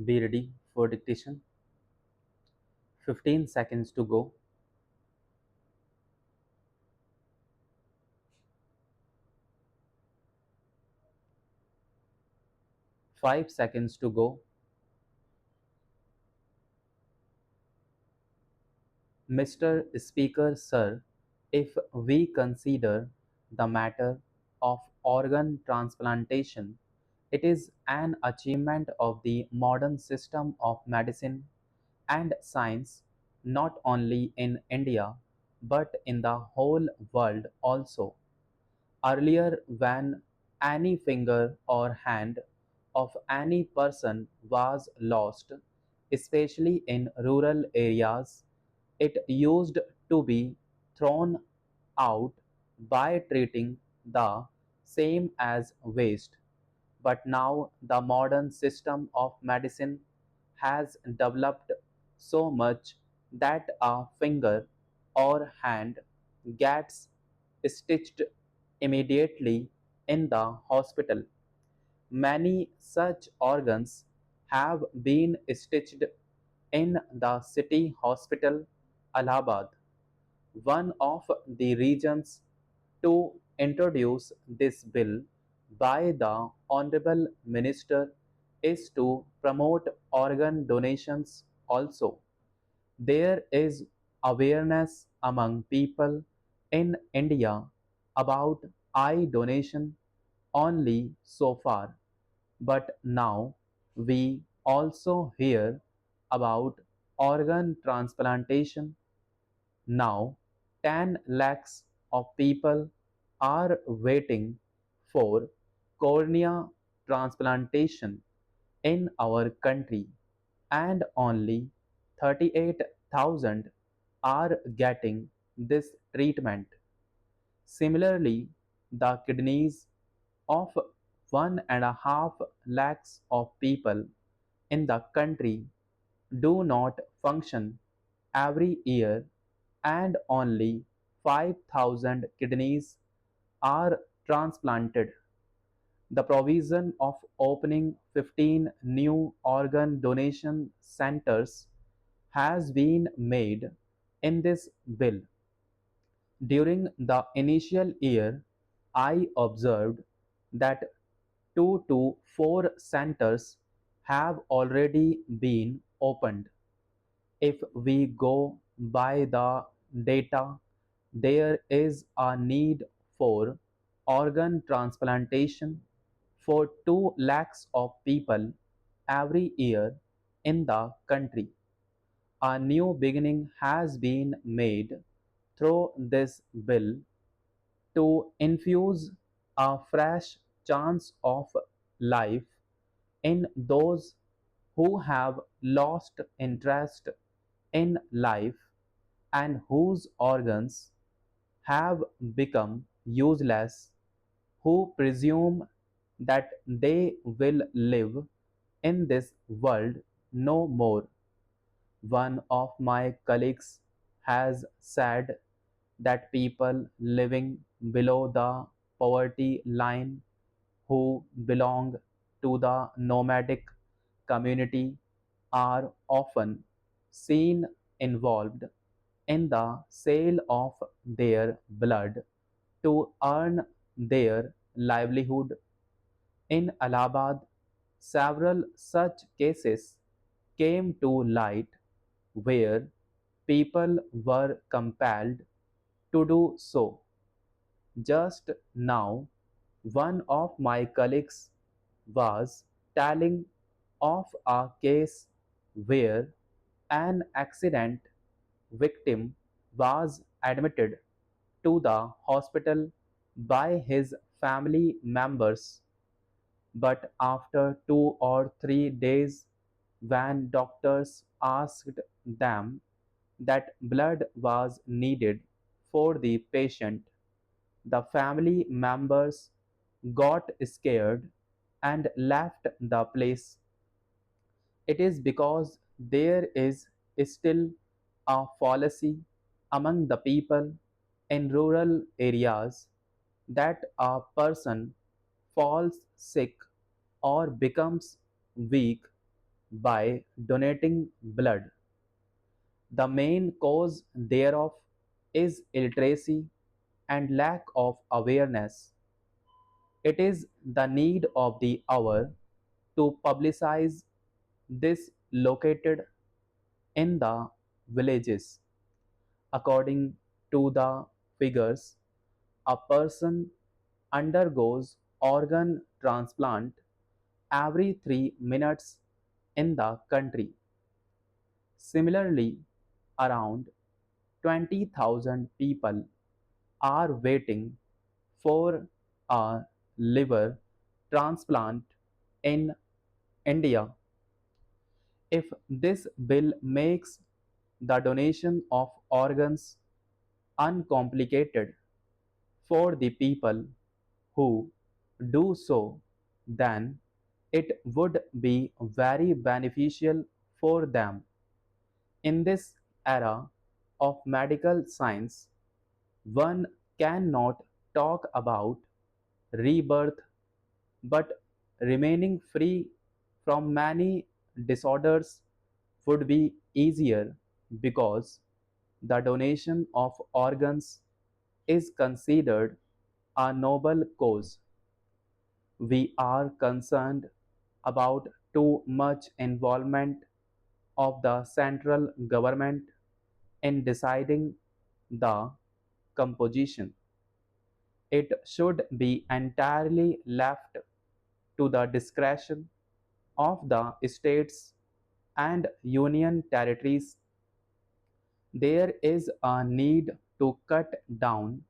Be ready for dictation. 15 seconds to go. 5 seconds to go. Mr. Speaker, sir, if we consider the matter of organ transplantation, it is an achievement of the modern system of medicine and science, not only in India but in the whole world also. Earlier, when any finger or hand of any person was lost, especially in rural areas, it used to be thrown out by treating the same as waste. But now the modern system of medicine has developed so much that a finger or hand gets stitched immediately in the hospital. Many such organs have been stitched in the city hospital, Allahabad, one of the reasons to introduce this bill by the Honorable Minister is to promote organ donations also. There is awareness among people in India about eye donation only so far, but now we also hear about organ transplantation. Now 10 lakhs of people are waiting for cornea transplantation in our country, and only 38,000 are getting this treatment. Similarly, the kidneys of 1.5 lakhs of people in the country do not function every year, and only 5,000 kidneys are transplanted. The provision of opening 15 new organ donation centers has been made in this bill. During the initial year, I observed that 2 to 4 centers have already been opened. If we go by the data, there is a need for organ transplantation for 2 lakhs of people every year in the country. A new beginning has been made through this bill to infuse a fresh chance of life in those who have lost interest in life and whose organs have become useless, who presume that they will live in this world no more. One of my colleagues has said that people living below the poverty line who belong to the nomadic community are often seen involved in the sale of their blood to earn their livelihood. In Allahabad, several such cases came to light where people were compelled to do so. Just now, one of my colleagues was telling of a case where an accident victim was admitted to the hospital by his family members, but after 2 or 3 days, when doctors asked them that blood was needed for the patient, the family members got scared and left the place. It is because there is still a fallacy among the people in rural areas that a person falls sick or becomes weak by donating blood. The main cause thereof is illiteracy and lack of awareness. It is the need of the hour to publicize this located in the villages. According to the figures, a person undergoes organ transplant every 3 minutes in the country. Similarly, around 20,000 people are waiting for a liver transplant in India. If this bill makes the donation of organs uncomplicated for the people who do so, then it would be very beneficial for them. In this era of medical science, one cannot talk about rebirth but remaining free from many disorders would be easier because the donation of organs is considered a noble cause. We are concerned about too much involvement of the central government in deciding the composition. It should be entirely left to the discretion of the states and union territories. There is a need to cut down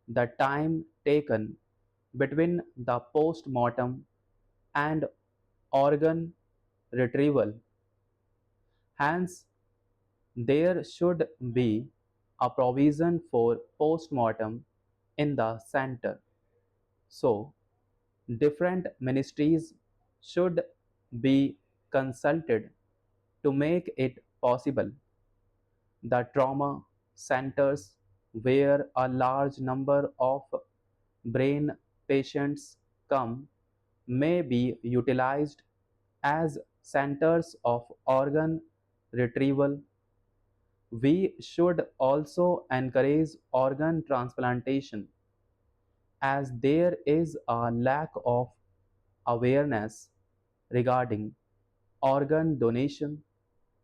the time taken between the post-mortem and organ retrieval. Hence, there should be a provision for post-mortem in the center. So, different ministries should be consulted to make it possible. The trauma centers where a large number of brain patients come may be utilized as centers of organ retrieval. We should also encourage organ transplantation as there is a lack of awareness regarding organ donation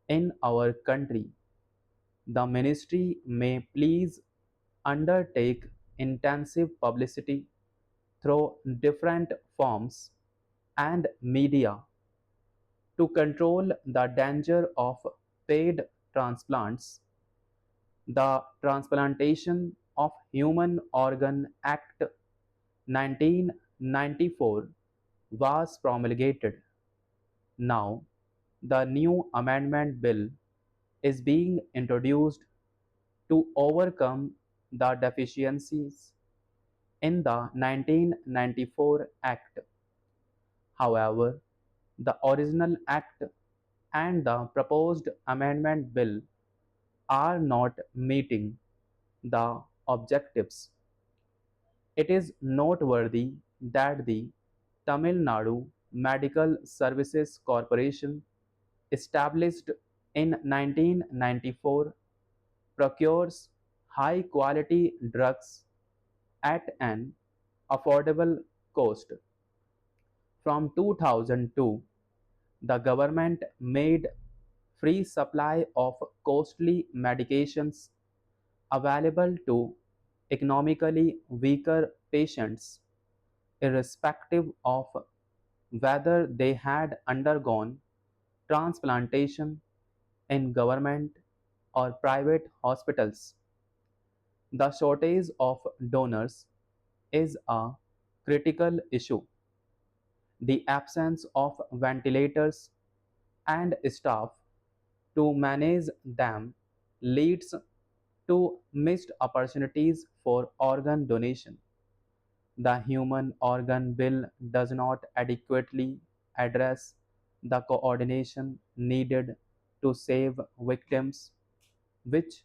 in our country. The ministry may please undertake intensive publicity through different forms and media to control the danger of paid transplants. The Transplantation of Human Organ Act 1994 was promulgated. Now, the new amendment bill is being introduced to overcome the deficiencies in the 1994 Act. However, the original Act and the proposed amendment bill are not meeting the objectives. It is noteworthy that the Tamil Nadu Medical Services Corporation, established in 1994, procures high quality drugs at an affordable cost. From 2002, the government made free supply of costly medications available to economically weaker patients, irrespective of whether they had undergone transplantation in government or private hospitals. The shortage of donors is a critical issue. The absence of ventilators and staff to manage them leads to missed opportunities for organ donation. The Human Organ Bill does not adequately address the coordination needed to save victims, which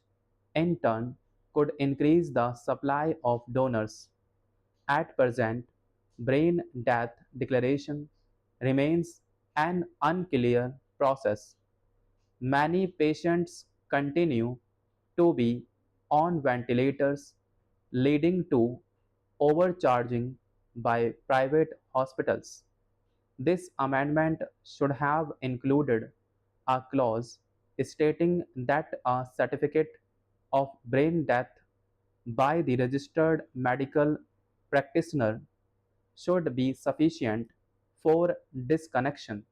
in turn could increase the supply of donors. At present, brain death declaration remains an unclear process, many patients continue to be on ventilators, leading to overcharging by private hospitals. This amendment should have included a clause stating that a certificate of brain death by the registered medical practitioner should be sufficient for disconnection.